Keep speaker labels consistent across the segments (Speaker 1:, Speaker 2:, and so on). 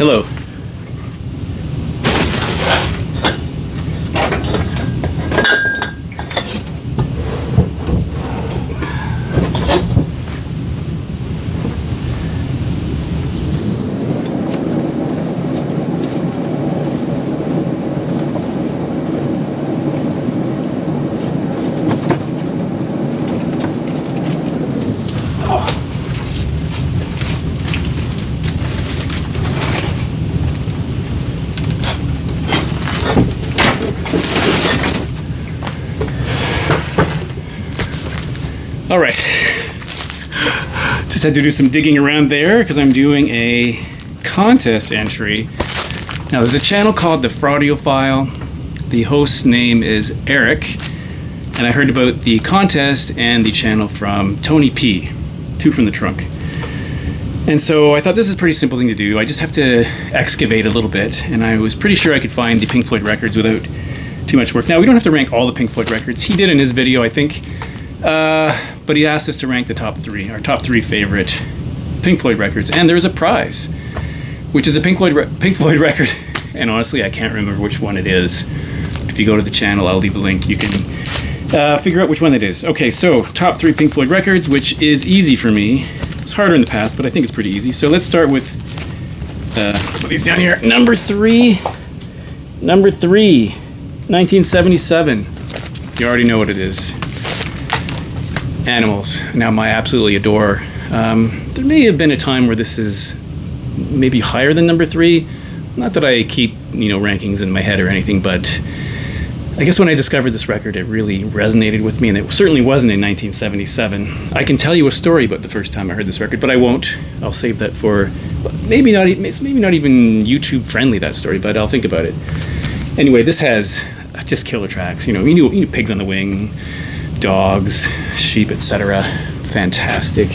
Speaker 1: Hello. All right, just had to do some digging around there because I'm doing a contest entry. Now there's a channel called the Fraudiophile. The host's name is Eric, and I heard about the contest and the channel from Tony P, Two from the Trunk. And so I thought this is a pretty simple thing to do. I just have to excavate a little bit, and I was pretty sure I could find the Pink Floyd records without too much work. Now we don't have to rank all the Pink Floyd records. He did in his video, I think. But he asked us to rank the top three, our top three favorite Pink Floyd records, and there's a prize, which is a Pink Floyd record, and honestly, I can't remember which one it is. If you go to the channel, I'll leave a link. You can figure out which one it is. Okay, so top three Pink Floyd records, which is easy for me. It's harder in the past, but I think it's pretty easy. So let's start with, let's put these down here. Number three, 1977. You already know what it is. Animals. Now, I absolutely adore. There may have been a time where this is maybe higher than number three. Not that I keep, rankings in my head or anything, but I guess when I discovered this record, it really resonated with me, and it certainly wasn't in 1977. I can tell you a story about the first time I heard this record, but I won't. I'll save that for maybe not even YouTube friendly, that story, but I'll think about it. Anyway, this has just killer tracks. You knew Pigs on the Wing, Dogs, Sheep, etc. Fantastic.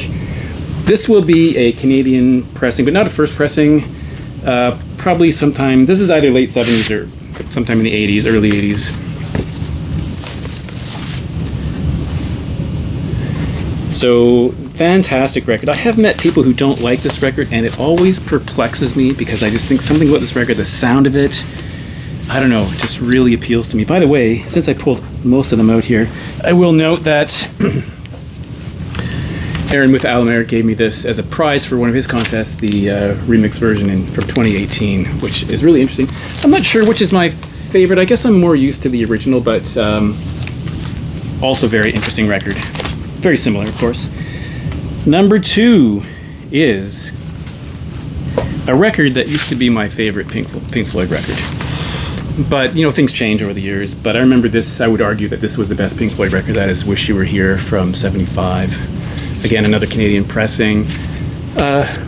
Speaker 1: This will be a Canadian pressing, but not a first pressing. Probably sometime, this is either late 70s or sometime in the 80s, early 80s. So, fantastic record. I have met people who don't like this record, and it always perplexes me because I just think something about this record, the sound of it, I don't know, it just really appeals to me. By the way, since I pulled most of them out here, I will note that Aaron with Alameric gave me this as a prize for one of his contests, the remix version from 2018, which is really interesting. I'm not sure which is my favorite. I guess I'm more used to the original, but also very interesting record. Very similar, of course. Number two is a record that used to be my favorite Pink Floyd record. But, things change over the years. But I remember this, I would argue that this was the best Pink Floyd record. That is Wish You Were Here from 75. Again, another Canadian pressing.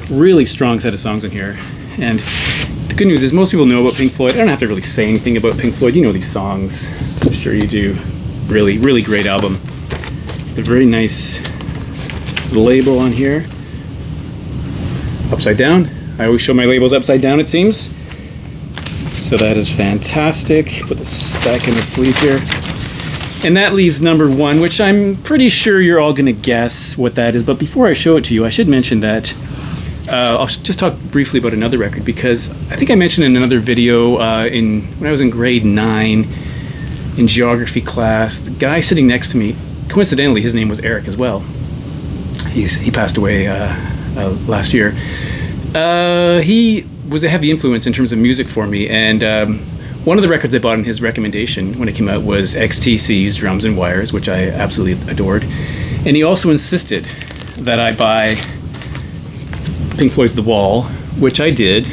Speaker 1: Really strong set of songs in here. And the good news is most people know about Pink Floyd. I don't have to really say anything about Pink Floyd. You know these songs. I'm sure you do. Really, really great album. The very nice label on here. Upside down. I always show my labels upside down, it seems. So that is fantastic. Put this back in the sleeve here. And that leaves number one, which I'm pretty sure you're all going to guess what that is. But before I show it to you, I should mention that I'll just talk briefly about another record, because I think I mentioned in another video when I was in grade 9 in geography class, the guy sitting next to me, coincidentally, his name was Eric as well. He passed away last year. He was a heavy influence in terms of music for me, and one of the records I bought in his recommendation when it came out was XTC's Drums and Wires, which I absolutely adored. And he also insisted that I buy Pink Floyd's The Wall, which I did,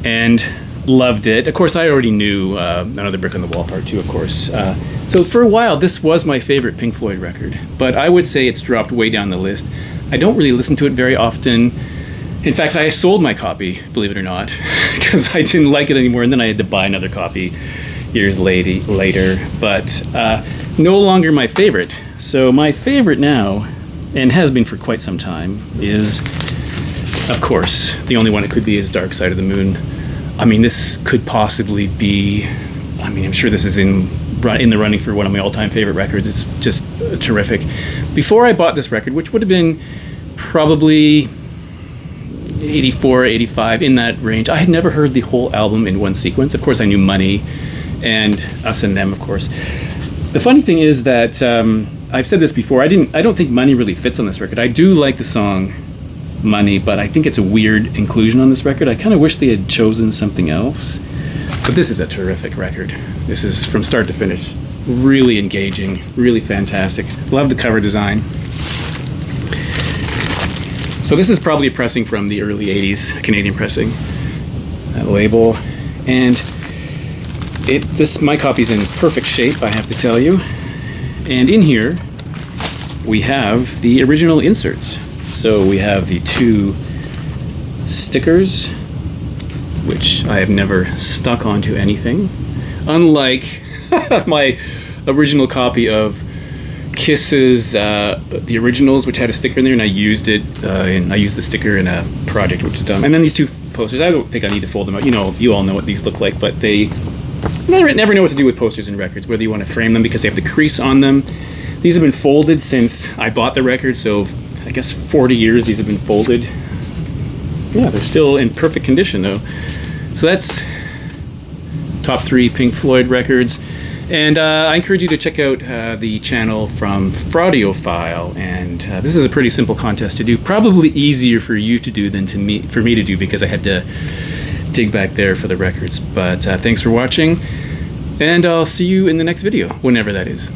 Speaker 1: and loved it. Of course, I already knew Another Brick on the Wall Part 2, of course. So for a while, this was my favorite Pink Floyd record, but I would say it's dropped way down the list. I don't really listen to it very often. In fact, I sold my copy, believe it or not, because I didn't like it anymore, and then I had to buy another copy years later. But no longer my favorite. So my favorite now, and has been for quite some time, is, of course, the only one it could be is Dark Side of the Moon. I mean, this could possibly be, I'm sure this is in the running for one of my all-time favorite records. It's just terrific. Before I bought this record, which would have been probably 84, 85, in that range. I had never heard the whole album in one sequence. Of course, I knew Money and Us and Them, of course. The funny thing is that I've said this before. I don't think Money really fits on this record. I do like the song Money, but I think it's a weird inclusion on this record. I kind of wish they had chosen something else. But this is a terrific record. This is from start to finish really engaging, really fantastic. Love the cover design. So this is probably a pressing from the early 80s, Canadian pressing, that label. And my copy's in perfect shape, I have to tell you. And in here, we have the original inserts. So we have the 2 stickers, which I have never stuck onto anything. Unlike my original copy of Kiss's the originals, which had a sticker in there, and I used it. And I used the sticker in a project which is done. And then these 2 posters. I don't think I need to fold them out. You all know what these look like, but they never know what to do with posters and records. Whether you want to frame them because they have the crease on them. These have been folded since I bought the record, so I guess 40 years these have been folded. Yeah, they're still in perfect condition though. So that's top 3 Pink Floyd records. And I encourage you to check out the channel from Fraudiophile. And this is a pretty simple contest to do. Probably easier for you to do than for me to do, because I had to dig back there for the records. But thanks for watching, and I'll see you in the next video, whenever that is.